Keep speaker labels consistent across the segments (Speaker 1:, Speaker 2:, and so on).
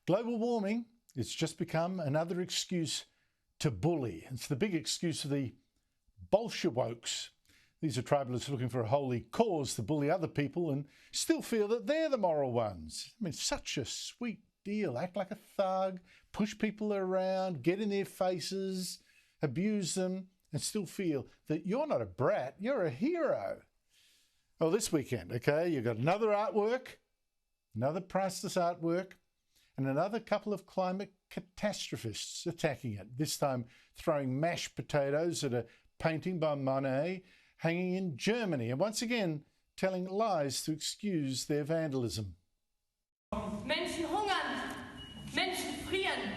Speaker 1: Global warming, it's just become another excuse to bully. It's the big excuse of the Bolshe-wokes. These are tribalists looking for a holy cause to bully other people and still feel that they're the moral ones. I mean, such a sweet deal. Act like a thug, push people around, get in their faces, abuse them, and still feel that you're not a brat, you're a hero. Well, this weekend, okay, you've got another artwork, another priceless artwork, and another couple of climate catastrophists attacking it, this time throwing mashed potatoes at a painting by Monet hanging in Germany, and once again telling lies to excuse their vandalism.
Speaker 2: Menschen hungern, Menschen frieren,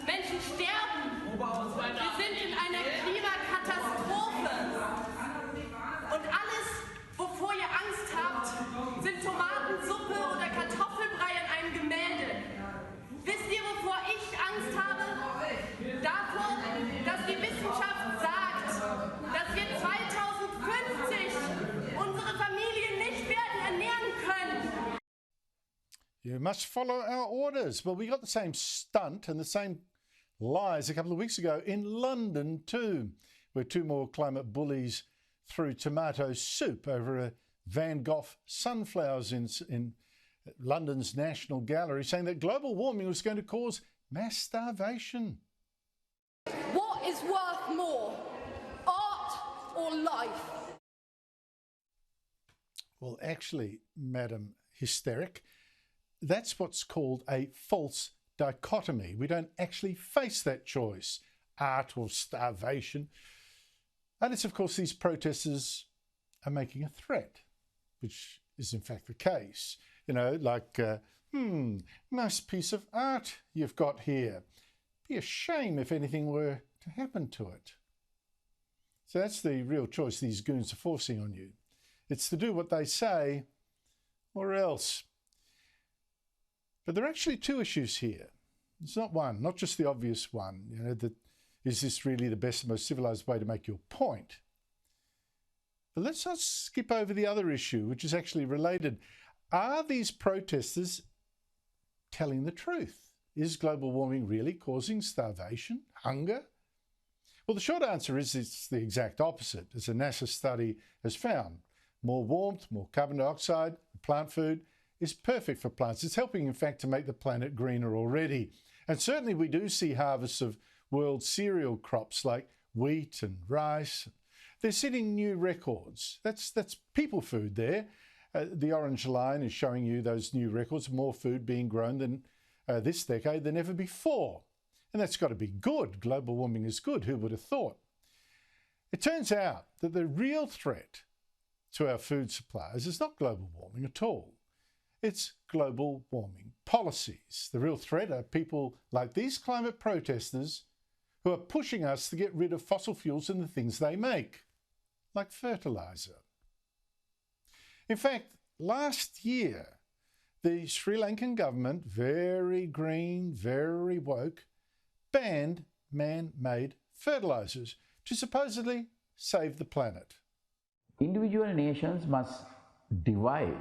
Speaker 2: Menschen sterben. Wir sind in einer Klimakatastrophe. Und alles, wovor ihr Angst habt, sind Tomatensuppe oder Kartoffelbrei in einem Gemälde. Wisst ihr, wovor ich Angst habe? Davor, dass die Wissenschaft sagt, dass wir 2050 unsere Familien nicht werden ernähren können.
Speaker 1: You must follow our orders. Well, we got the same stunt and the same lies a couple of weeks ago in London too, where two more climate bullies threw tomato soup over a Van Gogh sunflowers in London's National Gallery, saying that global warming was going to cause mass starvation.
Speaker 2: What is worth more, art or life?
Speaker 1: Well, actually, Madam Hysteric, that's what's called a false dichotomy. We don't actually face that choice, art or starvation. And it's, of course, these protesters are making a threat, which is in fact the case. You know, like, nice piece of art you've got here. Be a shame if anything were to happen to it. So that's the real choice these goons are forcing on you. It's to do what they say or else. But there are actually two issues here. It's not one, not just the obvious one, you know, that is this really the best and most civilized way to make your point? But let's not skip over the other issue, which is actually related. Are these protesters telling the truth? Is global warming really causing starvation, hunger? Well, the short answer is it's the exact opposite, as a NASA study has found. More warmth, more carbon dioxide, plant food is perfect for plants. It's helping, in fact, to make the planet greener already. And certainly we do see harvests of world cereal crops like wheat and rice. They're setting new records. That's people food there. The orange line is showing you those new records, more food being grown than this decade than ever before. And that's got to be good. Global warming is good. Who would have thought? It turns out that the real threat to our food supplies is not global warming at all. It's global warming policies. The real threat are people like these climate protesters who are pushing us to get rid of fossil fuels and the things they make, like fertilizer. In fact, last year, the Sri Lankan government, very green, very woke, banned man-made fertilizers to supposedly save the planet.
Speaker 3: Individual nations must devise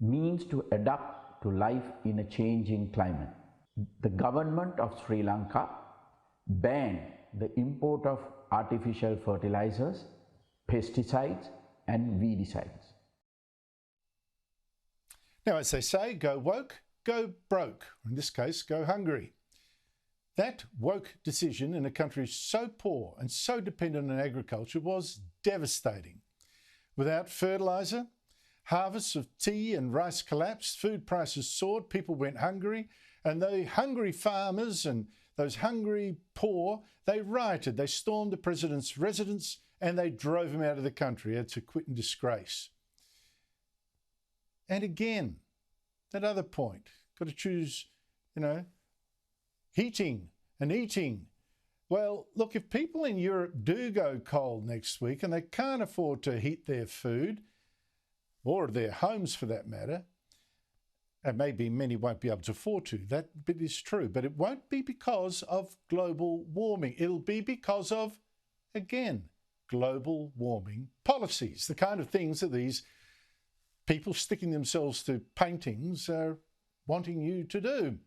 Speaker 3: means to adapt to life in a changing climate. The government of Sri Lanka banned the import of artificial fertilizers, pesticides and weedicides.
Speaker 1: Now, as they say, go woke, go broke. In this case, go hungry. That woke decision in a country so poor and so dependent on agriculture was devastating. Without fertilizer, harvests of tea and rice collapsed, food prices soared, people went hungry, and the hungry farmers and those hungry poor, they rioted, they stormed the president's residence and they drove him out of the country. He had to quit in disgrace. And again, that other point, got to choose, you know, heating and eating. Well, look, if people in Europe do go cold next week and they can't afford to heat their food, or their homes for that matter, and maybe many won't be able to afford to, that bit is true, but it won't be because of global warming. It'll be because of, again, global warming policies, the kind of things that these people sticking themselves to paintings are wanting you to do.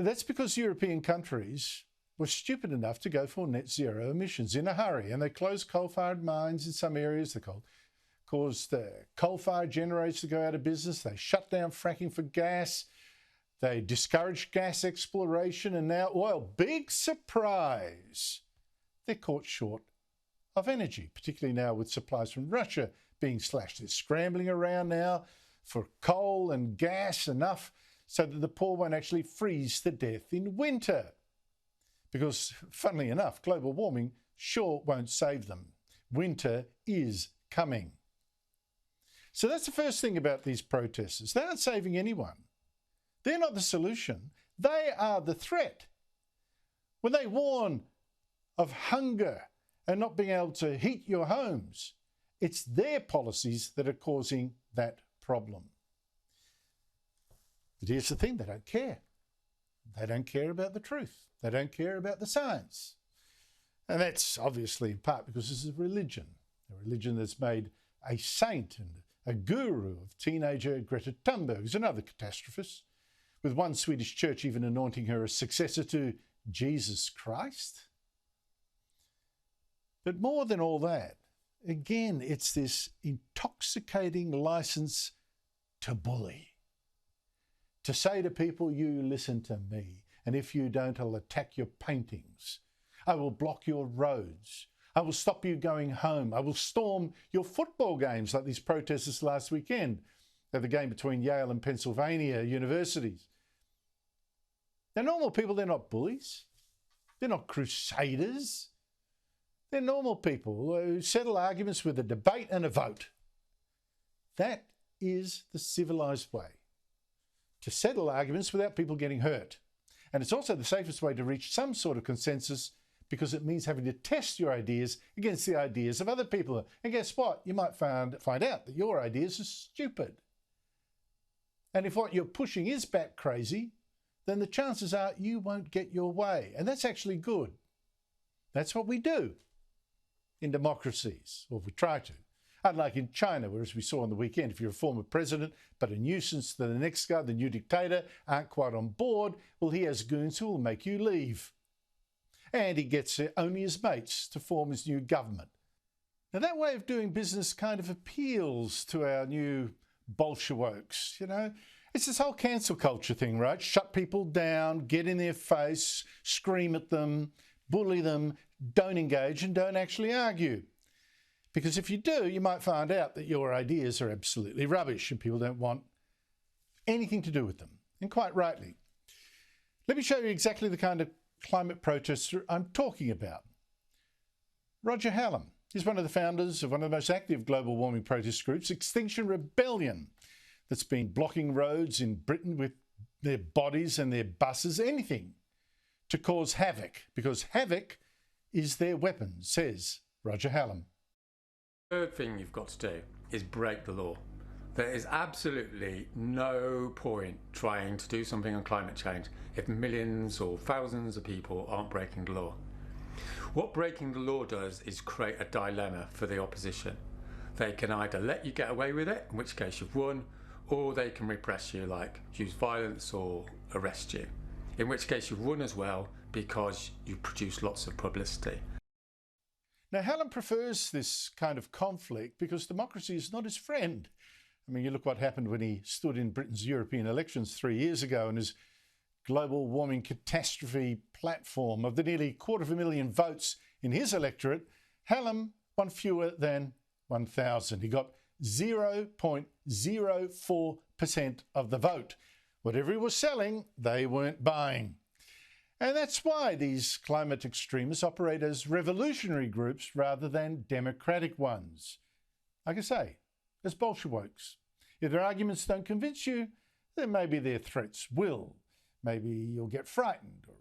Speaker 1: That's because European countries were stupid enough to go for net zero emissions in a hurry, and they closed coal-fired mines in some areas. They caused coal-fired generators to go out of business. They shut down fracking for gas. They discouraged gas exploration, and now oil. Big surprise! They're caught short of energy, particularly now with supplies from Russia being slashed. They're scrambling around now for coal and gas, enough so that the poor won't actually freeze to death in winter. Because, funnily enough, global warming sure won't save them. Winter is coming. So that's the first thing about these protesters. They aren't saving anyone. They're not the solution. They are the threat. When they warn of hunger and not being able to heat your homes, it's their policies that are causing that problem. But here's the thing, they don't care. They don't care about the truth. They don't care about the science. And that's obviously in part because this is a religion that's made a saint and a guru of teenager Greta Thunberg, who's another catastrophist, with one Swedish church even anointing her a successor to Jesus Christ. But more than all that, again, it's this intoxicating license to bully. To say to people, you listen to me, and if you don't, I'll attack your paintings. I will block your roads. I will stop you going home. I will storm your football games like these protesters last weekend at the game between Yale and Pennsylvania universities. They're normal people, they're not bullies. They're not crusaders. They're normal people who settle arguments with a debate and a vote. That is the civilised way to settle arguments without people getting hurt. And it's also the safest way to reach some sort of consensus, because it means having to test your ideas against the ideas of other people. And guess what? You might find out that your ideas are stupid. And if what you're pushing is bat crazy, then the chances are you won't get your way. And that's actually good. That's what we do in democracies, or we try to. Unlike in China, where, as we saw on the weekend, if you're a former president but a nuisance to the next guy, the new dictator, aren't quite on board, well, he has goons who will make you leave. And he gets only his mates to form his new government. Now, that way of doing business kind of appeals to our new Bolshe-wokes, you know. It's this whole cancel culture thing, right? Shut people down, get in their face, scream at them, bully them, don't engage and don't actually argue. Because if you do, you might find out that your ideas are absolutely rubbish and people don't want anything to do with them, and quite rightly. Let me show you exactly the kind of climate protester I'm talking about. Roger Hallam. He's one of the founders of one of the most active global warming protest groups, Extinction Rebellion, that's been blocking roads in Britain with their bodies and their buses, anything to cause havoc, because havoc is their weapon, says Roger Hallam.
Speaker 4: Third thing you've got to do is break the law. There is absolutely no point trying to do something on climate change if millions or thousands of people aren't breaking the law. What breaking the law does is create a dilemma for the opposition. They can either let you get away with it, in which case you've won, or they can repress you, like use violence or arrest you, in which case you've won as well, because you produce lots of publicity.
Speaker 1: Now, Hallam prefers this kind of conflict because democracy is not his friend. I mean, you look what happened when he stood in Britain's European elections 3 years ago, and his global warming catastrophe platform, of the nearly 250,000 votes in his electorate, Hallam won fewer than 1,000. He got 0.04% of the vote. Whatever he was selling, they weren't buying. And that's why these climate extremists operate as revolutionary groups rather than democratic ones. Like I say, as Bolshe-wokes. If their arguments don't convince you, then maybe their threats will. Maybe you'll get frightened or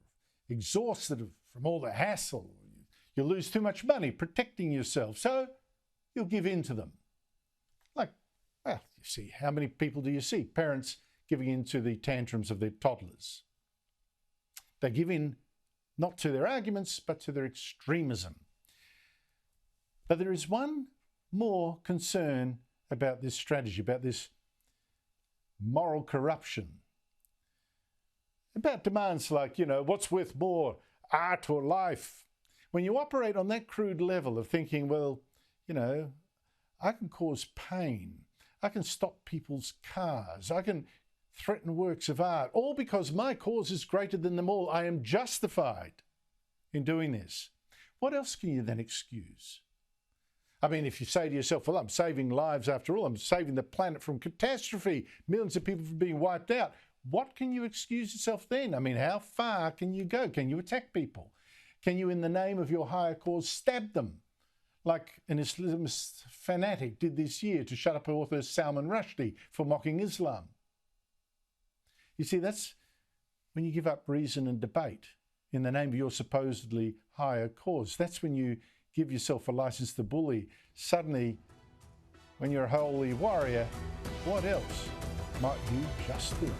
Speaker 1: exhausted from all the hassle. You'll lose too much money protecting yourself, so you'll give in to them. Like, well, you see, how many people do you see? Parents giving in to the tantrums of their toddlers. They give in not to their arguments, but to their extremism. But there is one more concern about this strategy, about this moral corruption. about demands like, you know, what's worth more, art or life? When you operate on that crude level of thinking, well, you know, I can cause pain, I can stop people's cars, I can threaten works of art, all because my cause is greater than them all. I am justified in doing this. What else can you then excuse? I mean, if you say to yourself, well, I'm saving lives after all, I'm saving the planet from catastrophe, millions of people from being wiped out, what can you excuse yourself then? I mean, how far can you go? Can you attack people? Can you, in the name of your higher cause, stab them? Like an Islamist fanatic did this year to shut up author Salman Rushdie for mocking Islam. You see, that's when you give up reason and debate in the name of your supposedly higher cause. That's when you give yourself a license to bully. Suddenly, when you're a holy warrior, what else might you just do?